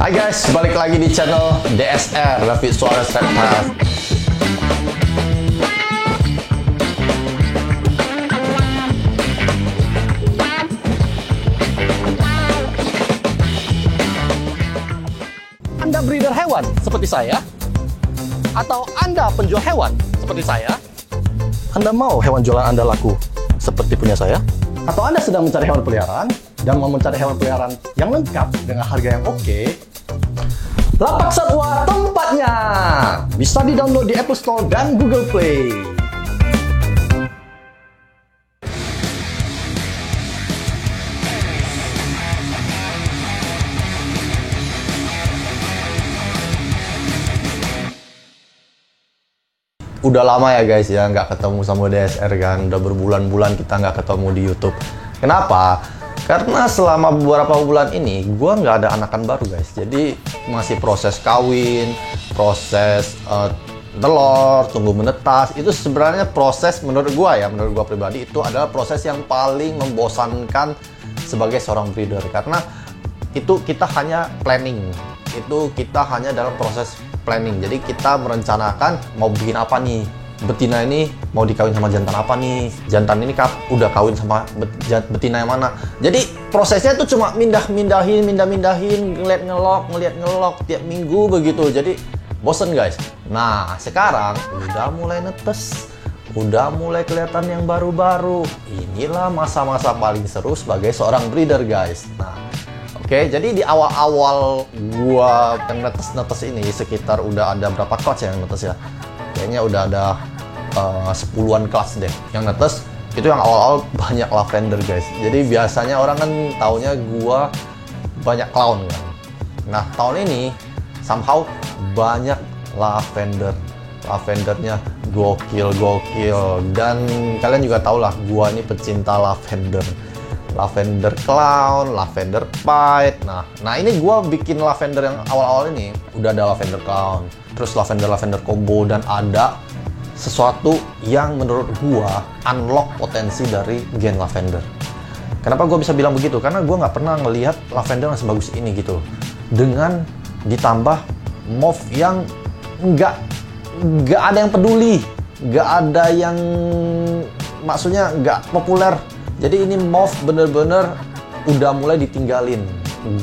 Hai guys, balik lagi di channel DSR, David Suarez Reptile. Anda breeder hewan seperti saya? Atau Anda penjual hewan seperti saya? Anda mau hewan jualan Anda laku seperti punya saya? Atau Anda sedang mencari hewan peliharaan dan mau mencari hewan peliharaan yang lengkap dengan harga yang oke? Lapak Satwa tempatnya! Bisa di-download di Apple Store dan Google Play. Udah lama ya guys ya nggak ketemu sama DSR kan. Udah berbulan-bulan kita nggak ketemu di YouTube. Kenapa? Karena selama beberapa bulan ini gue nggak ada anakan baru guys. Jadi masih proses kawin, proses telur, tunggu menetas. Itu sebenarnya proses menurut gue ya, menurut gue pribadi itu adalah proses yang paling membosankan sebagai seorang breeder. Karena itu kita hanya planning. Itu kita hanya dalam proses planning. Jadi kita merencanakan mau bikin apa nih. Betina ini mau dikawin sama jantan apa nih, jantan ini udah kawin sama betina yang mana. Jadi prosesnya itu cuma mindah-mindahin, ngeliat ngelok tiap minggu begitu. Jadi bosen guys. Nah sekarang udah mulai netes, udah mulai kelihatan yang baru-baru. Inilah masa-masa paling seru sebagai seorang breeder guys. Nah oke, jadi di awal-awal gua yang netes ini sekitar udah ada berapa clutch yang netes ya? Kayaknya udah ada 10-an kelas deh yang netes. Itu yang awal-awal banyak lavender guys. Jadi biasanya orang kan taunya gua banyak clown kan. Nah tahun ini somehow banyak lavendernya gokil. Dan kalian juga tau lah gua ini pecinta lavender clown, lavender pied. Nah ini gua bikin lavender yang awal-awal ini udah ada lavender clown, terus lavender combo, dan ada sesuatu yang menurut gua unlock potensi dari gen lavender. Kenapa gua bisa bilang begitu? Karena gua nggak pernah ngelihat lavender yang sebagus ini gitu. Dengan ditambah mauve yang nggak ada yang peduli, nggak ada yang maksudnya nggak populer. Jadi ini mauve bener-bener udah mulai ditinggalin.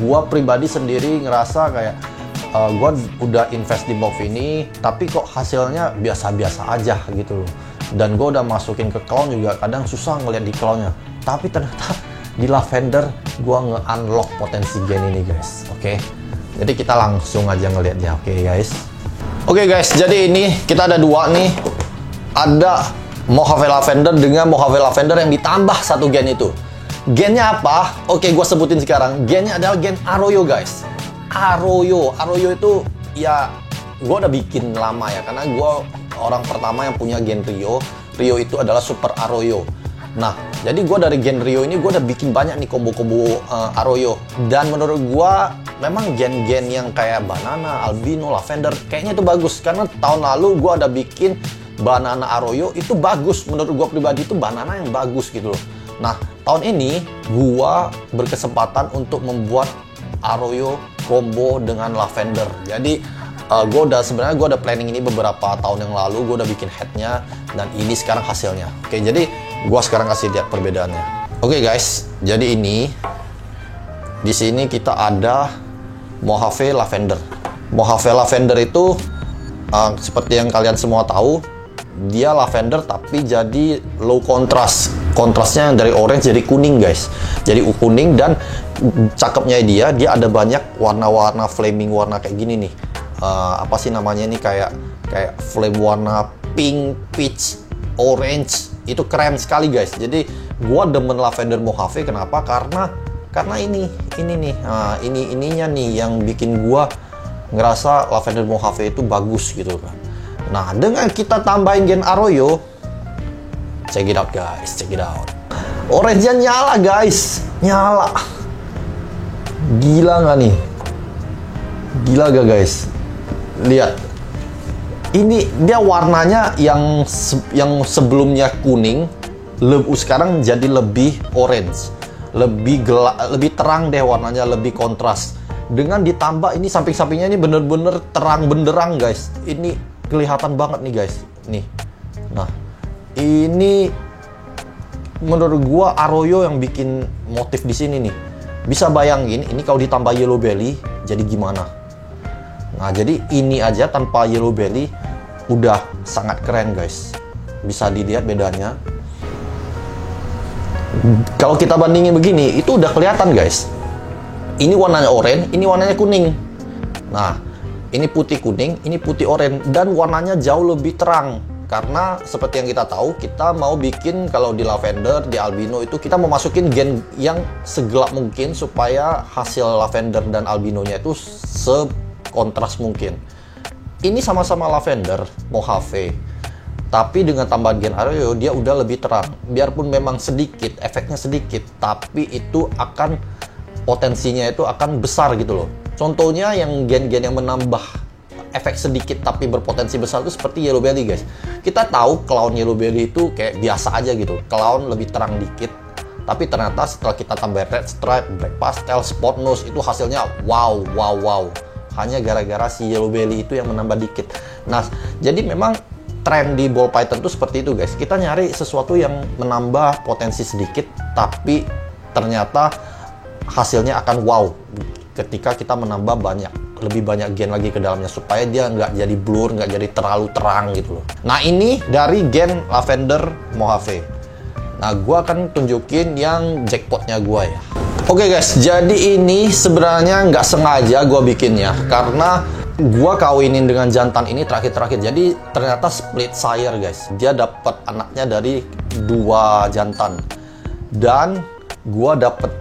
Gua pribadi sendiri ngerasa kayak gue udah invest di mauve ini, tapi kok hasilnya biasa-biasa aja gitu loh. Dan gue udah masukin ke clown juga, kadang susah ngeliat di clownnya. Tapi ternyata di lavender gue nge-unlock potensi gen ini guys. Oke, jadi kita langsung aja ngeliatnya. Oke guys, jadi ini kita ada dua nih. Ada Mojave lavender dengan Mojave lavender yang ditambah satu gen itu. Gennya apa? Oke, gue sebutin sekarang. Gennya adalah gen Arroyo guys. Arroyo itu ya gue udah bikin lama ya, karena gue orang pertama yang punya gen Rio itu adalah Super Arroyo. Nah jadi gue dari gen Rio ini gue udah bikin banyak nih combo-combo Arroyo, dan menurut gue memang gen-gen yang kayak banana, albino, lavender kayaknya itu bagus, karena tahun lalu gue ada bikin banana Arroyo itu bagus, menurut gue pribadi itu banana yang bagus gitu loh. Nah tahun ini gue berkesempatan untuk membuat Arroyo combo dengan lavender. Jadi gue udah planning ini beberapa tahun yang lalu. Gue udah bikin headnya, dan ini sekarang hasilnya. Oke, jadi gue sekarang kasih lihat perbedaannya. Oke guys, jadi ini di sini kita ada Mojave lavender. Mojave lavender itu seperti yang kalian semua tahu, dia lavender tapi jadi low contrast. Kontrasnya dari orange jadi kuning guys. Jadi kuning, dan cakepnya dia ada banyak warna-warna flaming, warna kayak gini nih. Apa sih namanya ini, kayak flame warna pink, peach, orange. Itu keren sekali guys. Jadi gua demen lavender Mojave. Kenapa? Karena ini nih. Nah, ininya nih yang bikin gua ngerasa lavender Mojave itu bagus gitu kan. Nah, dengan kita tambahin gen Arroyo, check it out guys, check it out. Orange-nya nyala guys, nyala. Gila nggak nih? Gila gak guys? Lihat. Ini dia warnanya yang sebelumnya kuning, sekarang jadi lebih orange. Lebih gelap, lebih terang deh warnanya, lebih kontras. Dengan ditambah ini samping-sampingnya ini bener-bener terang benderang guys. Ini kelihatan banget nih guys. Nih. Nah, ini menurut gua Arroyo yang bikin motif di sini nih. Bisa bayangin ini kalau ditambah yellow belly jadi gimana? Nah, jadi ini aja tanpa yellow belly udah sangat keren guys. Bisa dilihat bedanya. Kalau kita bandingin begini, itu udah kelihatan guys. Ini warnanya oranye, ini warnanya kuning. Nah, ini putih kuning, ini putih oranye, dan warnanya jauh lebih terang. Karena seperti yang kita tahu, kita mau bikin kalau di lavender, di albino itu kita mau masukin gen yang segelap mungkin supaya hasil lavender dan albinonya itu sekontras mungkin. Ini sama-sama lavender, Mojave. Tapi dengan tambahan gen Arroyo, dia udah lebih terang. Biarpun memang sedikit, efeknya sedikit, tapi itu akan potensinya itu akan besar gitu loh. Contohnya yang gen-gen yang menambah efek sedikit tapi berpotensi besar itu seperti yellow belly guys. Kita tahu clown yellow belly itu kayak biasa aja gitu. Clown lebih terang dikit, tapi ternyata setelah kita tambah red stripe, black pastel, spot nose itu hasilnya wow. Hanya gara-gara si yellow belly itu yang menambah dikit. Nah, jadi memang tren di ball python itu seperti itu guys. Kita nyari sesuatu yang menambah potensi sedikit tapi ternyata hasilnya akan wow ketika kita menambah lebih banyak gen lagi ke dalamnya supaya dia nggak jadi blur, nggak jadi terlalu terang gitu loh. Nah, ini dari gen lavender Mojave. Nah, gua akan tunjukin yang jackpotnya gua ya. Oke guys, jadi ini sebenarnya nggak sengaja gua bikinnya karena gua kawinin dengan jantan ini terakhir-terakhir. Jadi ternyata split sire guys. Dia dapat anaknya dari 2 jantan. Dan gua dapat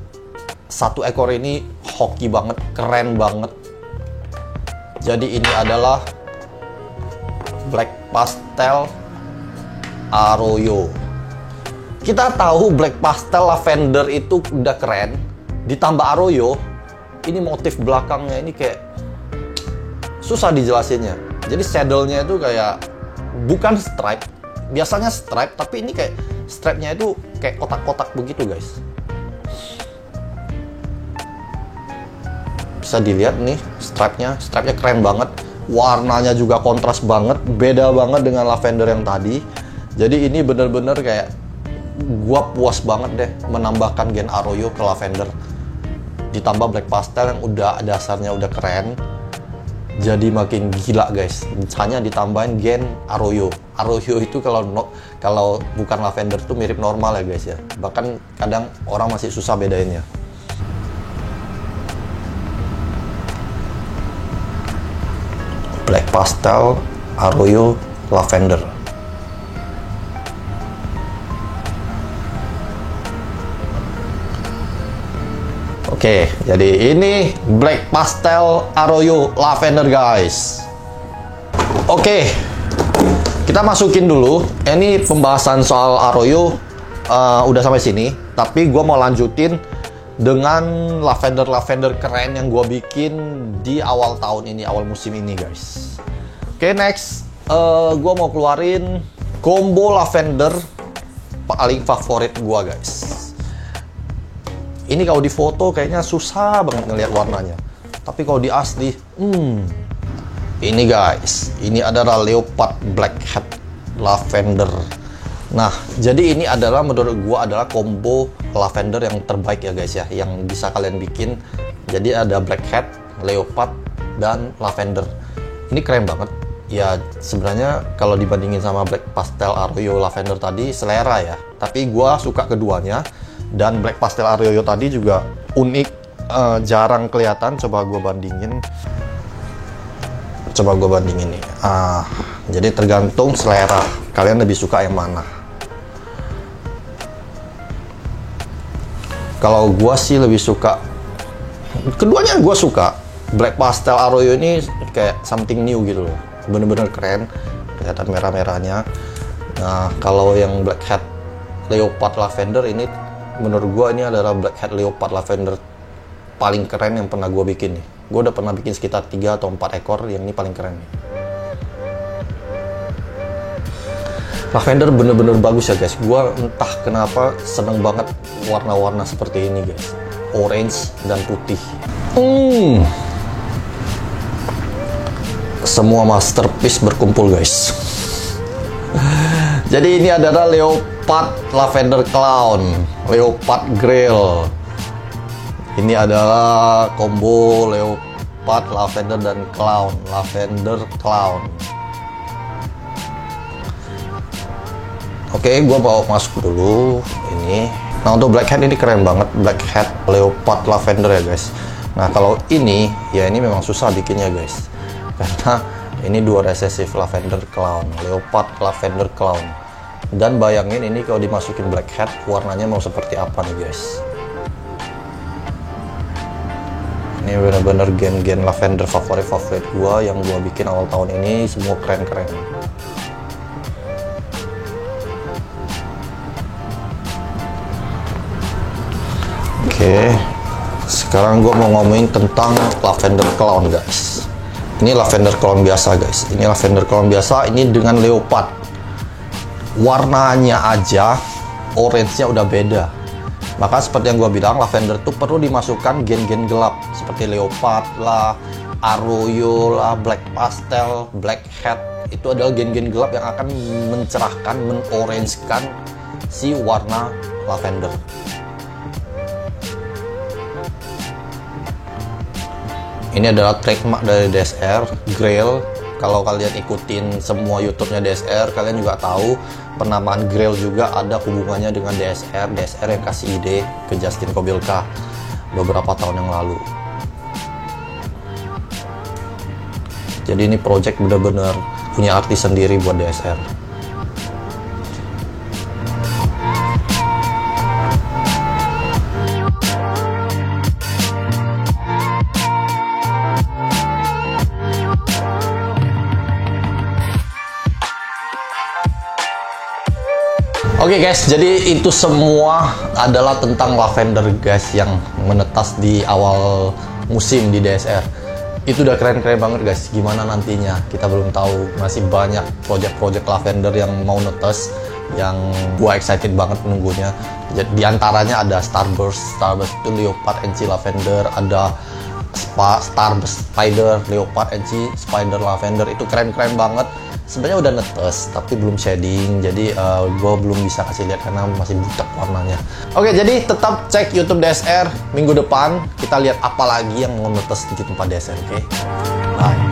1 ekor ini hoki banget, keren banget. Jadi ini adalah black pastel Arroyo. Kita tahu black pastel lavender itu udah keren, ditambah Arroyo, ini motif belakangnya ini kayak susah dijelasinnya. Jadi saddle-nya itu kayak bukan stripe, biasanya stripe, tapi ini kayak stripe-nya itu kayak kotak-kotak begitu guys. Bisa dilihat nih stripe-nya keren banget, warnanya juga kontras banget, beda banget dengan lavender yang tadi. Jadi ini bener-bener kayak gua puas banget deh menambahkan gen Arroyo ke lavender, ditambah black pastel yang udah dasarnya udah keren, jadi makin gila guys. Hanya ditambahin gen Arroyo. Arroyo itu kalau bukan lavender itu mirip normal ya guys ya, bahkan kadang orang masih susah bedainnya. Black pastel Arroyo lavender. Oke, jadi ini black pastel Arroyo lavender guys. Oke, kita masukin dulu. Ini pembahasan soal Arroyo udah sampai sini, tapi gue mau lanjutin dengan lavender keren yang gue bikin di awal tahun ini, awal musim ini guys. Oke, next gue mau keluarin combo lavender paling favorit gue guys. Ini kalau di foto kayaknya susah banget ngelihat warnanya, tapi kalau di asli ini guys, ini adalah leopard blackhead lavender. Nah, jadi ini adalah menurut gua adalah combo lavender yang terbaik ya guys ya, yang bisa kalian bikin. Jadi ada blackhead, leopard, dan lavender. Ini keren banget. Ya sebenarnya kalau dibandingin sama black pastel Arroyo lavender tadi selera ya. Tapi gua suka keduanya. Dan black pastel Arroyo tadi juga unik, jarang kelihatan. Coba gua bandingin. Nih. Jadi tergantung selera. Kalian lebih suka yang mana? Kalau gua sih lebih suka keduanya. Gua suka black pastel Arroyo ini kayak something new gitu loh, bener-bener keren, kelihatan merah-merahnya. Nah, kalau yang blackhead leopard lavender ini menurut gua ini adalah blackhead leopard lavender paling keren yang pernah gua bikin nih. Gua udah pernah bikin sekitar 3 atau 4 ekor, yang ini paling keren nih. Lavender bener-bener bagus ya guys. Gua entah kenapa seneng banget warna-warna seperti ini guys, orange dan putih. Semua masterpiece berkumpul guys. Jadi ini adalah Leopard Lavender Clown, Leopard Grail. Ini adalah combo Leopard Lavender dan Clown, Lavender Clown. Oke, gua bawa masuk dulu ini. Nah, untuk black hat ini keren banget, black hat Leopard Lavender ya guys. Nah, kalau ini ya ini memang susah bikinnya guys, karena ini dua recessive Lavender Clown, Leopard Lavender Clown. Dan bayangin ini kalau dimasukin black hat warnanya mau seperti apa nih guys. Ini bener-bener gen-gen lavender favorit gua yang gua bikin awal tahun ini, semua keren-keren. Oke, sekarang gue mau ngomongin tentang Lavender Clown guys. Ini Lavender Clown biasa guys. Ini Lavender Clown biasa. Ini dengan Leopard. Warnanya aja, orange-nya udah beda. Maka seperti yang gue bilang, Lavender tuh perlu dimasukkan gen-gen gelap seperti Leopard lah, Arroyo lah, Black Pastel, Black Hat. Itu adalah gen-gen gelap yang akan mencerahkan, menorangekan si warna lavender. Ini adalah trademark dari DSR, Grail. Kalau kalian ikutin semua YouTube-nya DSR, kalian juga tahu penamaan Grail juga ada hubungannya dengan DSR. DSR yang kasih ide ke Justin Kobylka beberapa tahun yang lalu. Jadi ini project bener-bener punya arti sendiri buat DSR. Oke guys, jadi itu semua adalah tentang lavender guys yang menetas di awal musim di DSR. Itu udah keren-keren banget guys. Gimana nantinya kita belum tahu, masih banyak project-project lavender yang mau netes, yang gua excited banget menunggunya. Di antaranya ada Starburst itu Leopard NC Lavender, ada Starburst Spider Leopard NC Spider Lavender. Itu keren-keren banget. Sebenarnya udah netes tapi belum shading, jadi gue belum bisa kasih lihat karena masih butek warnanya. Oke, jadi tetap cek YouTube DSR. Minggu depan kita lihat apa lagi yang mau netes di tempat DSR. Oke, bye.